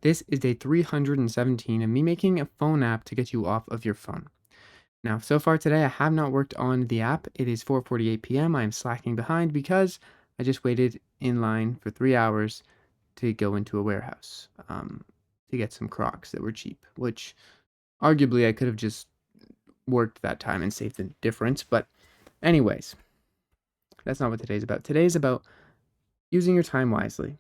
This is day 317 of me making a phone app to get you off of your phone. Now, so far today, I have not worked on the app. It is 4:48 p.m. I am slacking behind because I just waited in line for 3 hours to go into a warehouse to get some Crocs that were cheap, which arguably I could have just worked that time and saved the difference. But anyways, that's not what today's about. Today's about using your time wisely.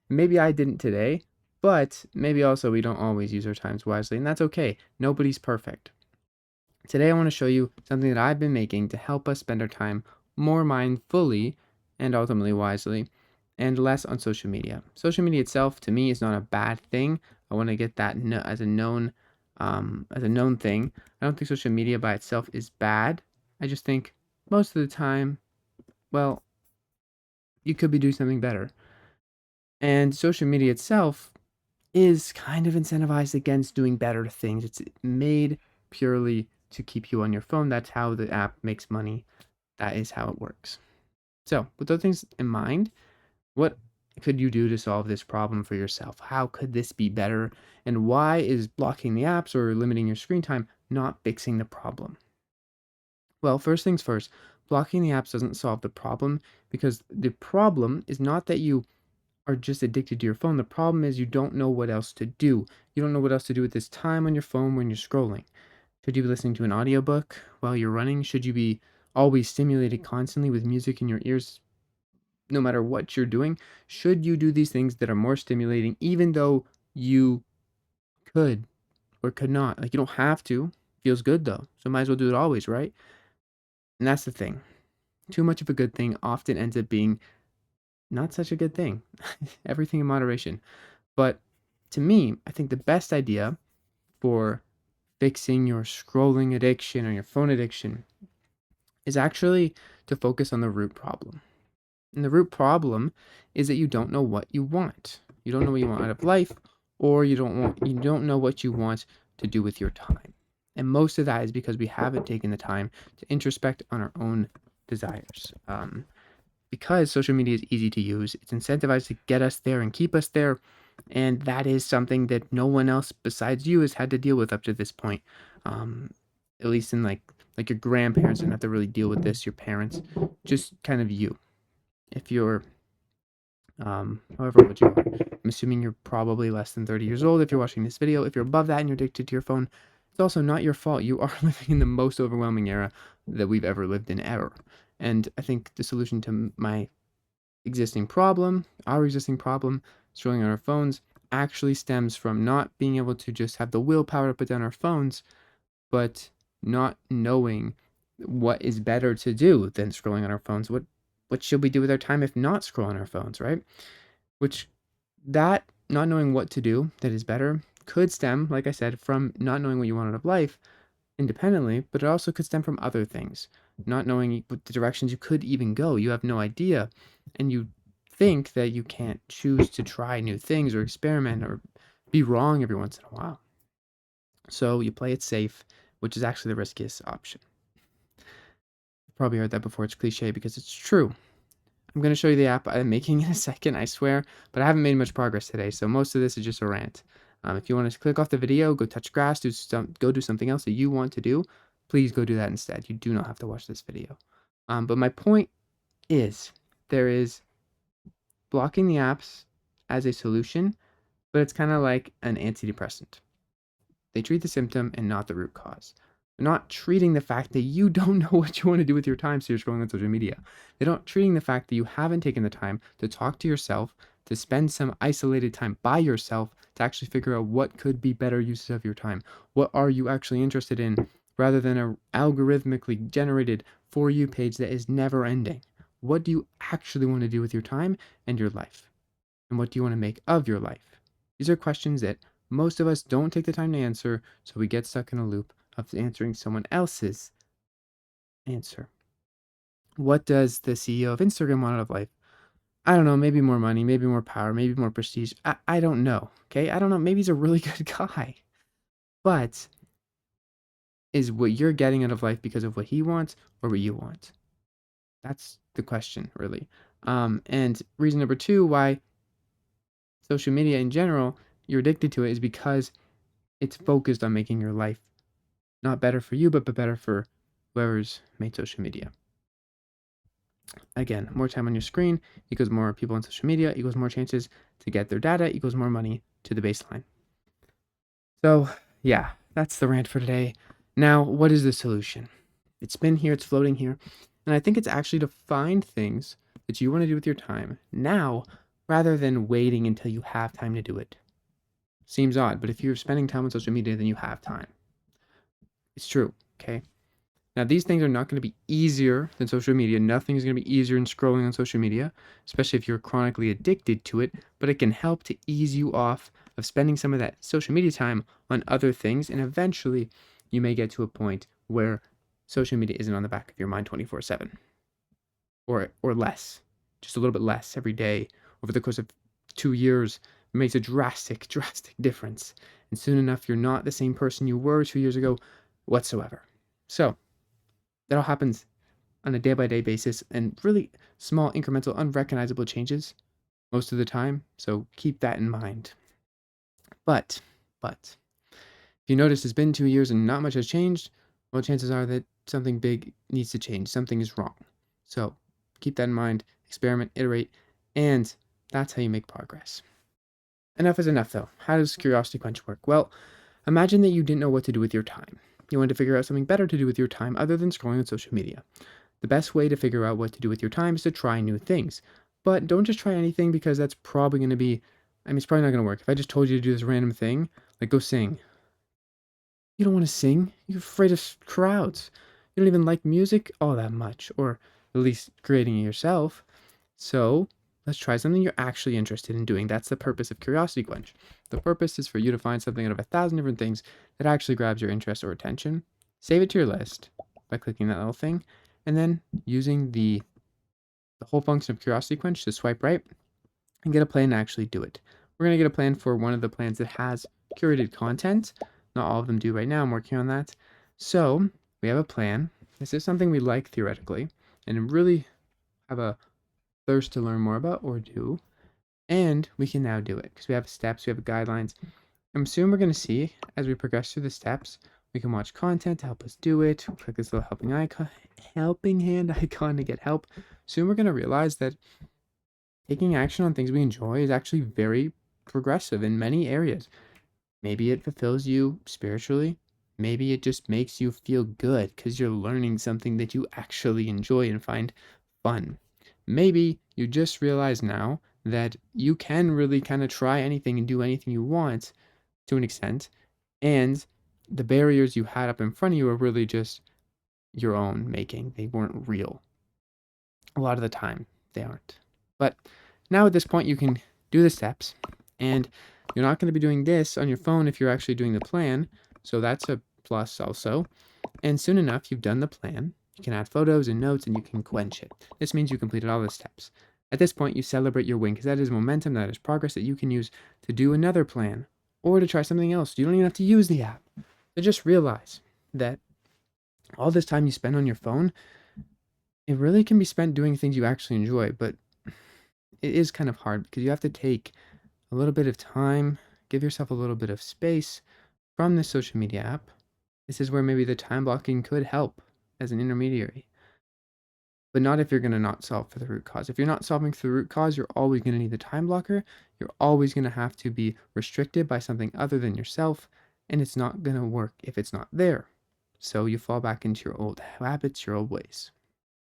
Maybe I didn't today, but maybe also we don't always use our times wisely, and that's okay. Nobody's perfect. Today I want to show you something that I've been making to help us spend our time more mindfully and ultimately wisely and less on social media. Social media itself to me is not a bad thing. I want to get that as a known thing. I don't think social media by itself is bad. I just think most of the time, well, you could be doing something better. And social media itself is kind of incentivized against doing better things. It's made purely to keep you on your phone. That's how the app makes money. That is how it works. So, with those things in mind, what could you do to solve this problem for yourself? How could this be better? And why is blocking the apps or limiting your screen time not fixing the problem? Well, first things first, blocking the apps doesn't solve the problem because the problem is not that you are just addicted to your phone. The problem is you don't know what else to do. You don't know what else to do with this time on your phone when you're scrolling. Should you be listening to an audiobook while you're running? Should you be always stimulated constantly with music in your ears no matter what you're doing? Should you do these things that are more stimulating even though you could or could not? Like you don't have to. Feels good though. So might as well do it always, right? And that's the thing. Too much of a good thing often ends up being not such a good thing. Everything in moderation. But to me, I think the best idea for fixing your scrolling addiction or your phone addiction is actually to focus on the root problem. And the root problem is that you don't know what you want. You don't know what you want out of life, or you don't know what you want to do with your time. And most of that is because we haven't taken the time to introspect on our own desires. Because social media is easy to use, it's incentivized to get us there and keep us there. And that is something that no one else besides you has had to deal with up to this point. At least in like your grandparents didn't have to really deal with this, your parents, just kind of you. If you're however old you are. I'm assuming you're probably less than 30 years old if you're watching this video. If you're above that and you're addicted to your phone, it's also not your fault. You are living in the most overwhelming era that we've ever lived in ever. And I think the solution to our existing problem, scrolling on our phones, actually stems from not being able to just have the willpower to put down our phones, but not knowing what is better to do than scrolling on our phones. What should we do with our time if not scroll on our phones, right? Which that not knowing what to do that is better could stem, like I said, from not knowing what you want out of life independently, but it also could stem from other things. Not knowing what the directions you could even go. You have no idea. And you think that you can't choose to try new things or experiment or be wrong every once in a while. So you play it safe, which is actually the riskiest option. You've probably heard that before. It's cliche because it's true. I'm going to show you the app I'm making in a second, I swear, but I haven't made much progress today, so most of this is just a rant. If you want to click off the video, go touch grass, go do something else that you want to do, please go do that instead. You do not have to watch this video. But my point is, there is blocking the apps as a solution, but it's kind of like an antidepressant. They treat the symptom and not the root cause. They're not treating the fact that you don't know what you want to do with your time, so you're scrolling on social media. They're not treating the fact that you haven't taken the time to talk to yourself, to spend some isolated time by yourself, to actually figure out what could be better uses of your time. What are you actually interested in, rather than an algorithmically generated For You page that is never ending. What do you actually want to do with your time and your life? And what do you want to make of your life? These are questions that most of us don't take the time to answer, so we get stuck in a loop of answering someone else's answer. What does the CEO of Instagram want out of life? I don't know, maybe more money, maybe more power, maybe more prestige. I don't know, okay? I don't know, maybe he's a really good guy. But is what you're getting out of life because of what he wants or what you want? That's the question, really. And reason number two why social media in general, you're addicted to it is because it's focused on making your life not better for you, but better for whoever's made social media. Again, more time on your screen equals more people on social media, equals more chances to get their data, equals more money to the baseline. So, yeah, that's the rant for today. Now, what is the solution? It's been here, it's floating here, and I think it's actually to find things that you want to do with your time now rather than waiting until you have time to do it. Seems odd, but if you're spending time on social media, then you have time. It's true, okay? Now, these things are not going to be easier than social media. Nothing is going to be easier than scrolling on social media, especially if you're chronically addicted to it, but it can help to ease you off of spending some of that social media time on other things, and eventually you may get to a point where social media isn't on the back of your mind 24/7 or less, just a little bit less every day over the course of 2 years. It makes a drastic difference. And soon enough, you're not the same person you were 2 years ago whatsoever. So, that all happens on a day by day basis and really small, incremental, unrecognizable changes most of the time. So keep that in mind. But, if you notice it's been 2 years and not much has changed, well, chances are that something big needs to change. Something is wrong. So keep that in mind, experiment, iterate, and that's how you make progress. Enough is enough, though. How does Curiosity Punch work? Well, imagine that you didn't know what to do with your time. You wanted to figure out something better to do with your time other than scrolling on social media. The best way to figure out what to do with your time is to try new things. But don't just try anything because that's probably going to be, it's probably not going to work. If I just told you to do this random thing, like go sing, you don't want to sing. You're afraid of crowds. You don't even like music all that much, or at least creating it yourself. So let's try something you're actually interested in doing. That's the purpose of Curiosity Quench. The purpose is for you to find something out of 1,000 different things that actually grabs your interest or attention. Save it to your list by clicking that little thing, and then using the whole function of Curiosity Quench to swipe right and get a plan to actually do it. We're going to get a plan for one of the plans that has curated content. Not all of them do right now. I'm working on that. So we have a plan. This is something we like theoretically and really have a thirst to learn more about or do. And we can now do it because we have steps, we have guidelines. And soon we're going to see as we progress through the steps, we can watch content to help us do it. Click this little helping hand icon to get help. Soon we're going to realize that taking action on things we enjoy is actually very progressive in many areas. Maybe it fulfills you spiritually. Maybe it just makes you feel good because you're learning something that you actually enjoy and find fun. Maybe you just realize now that you can really kind of try anything and do anything you want to an extent, and the barriers you had up in front of you are really just your own making. They weren't real. A lot of the time, they aren't. But now at this point, you can do the steps, and you're not going to be doing this on your phone if you're actually doing the plan, so that's a plus also. And soon enough, you've done the plan. You can add photos and notes, and you can quench it. This means you completed all the steps. At this point, you celebrate your win, because that is momentum, that is progress that you can use to do another plan, or to try something else. You don't even have to use the app. So just realize that all this time you spend on your phone, it really can be spent doing things you actually enjoy, but it is kind of hard because you have to take a little bit of time, give yourself a little bit of space from the social media app. This is where maybe the time blocking could help as an intermediary, but not if you're going to not solve for the root cause. If you're not solving for the root cause, you're always going to need the time blocker. You're always going to have to be restricted by something other than yourself, and it's not going to work if it's not there. So you fall back into your old habits, your old ways.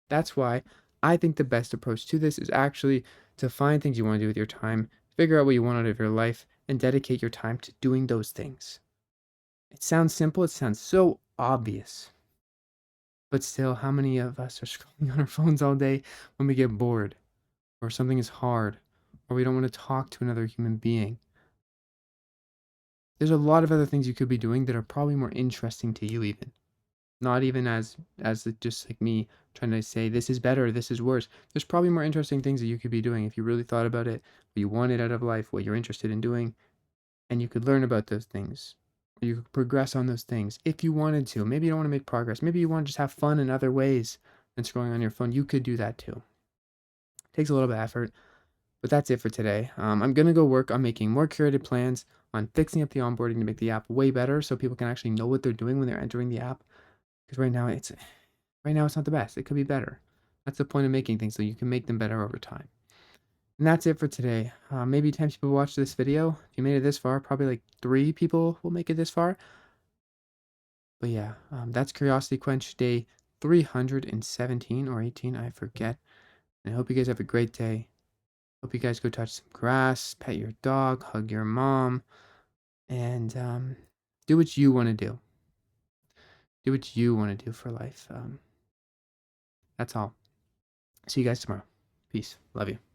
That's why I think the best approach to this is actually to find things you want to do with your time, figure out what you want out of your life, and dedicate your time to doing those things. It sounds simple, it sounds so obvious. But still, how many of us are scrolling on our phones all day when we get bored, or something is hard, or we don't want to talk to another human being? There's a lot of other things you could be doing that are probably more interesting to you even. Not even as just like me trying to say this is better, this is worse. There's probably more interesting things that you could be doing if you really thought about it, what you wanted out of life, what you're interested in doing, and you could learn about those things. Or you could progress on those things if you wanted to. Maybe you don't want to make progress. Maybe you want to just have fun in other ways than scrolling on your phone. You could do that too. It takes a little bit of effort, But that's it for today. I'm gonna go work on making more curated plans, on fixing up the onboarding to make the app way better, so people can actually know what they're doing when they're entering the app. Because right now it's not the best. It could be better. That's the point of making things, so you can make them better over time. And that's it for today. Maybe 10 people watch this video. If you made it this far, probably like 3 people will make it this far. But yeah, that's Curiosity Quench day 317 or 18, I forget. And I hope you guys have a great day. Hope you guys go touch some grass, pet your dog, hug your mom, and do what you want to do. Do what you want to do for life. That's all. See you guys tomorrow. Peace. Love you.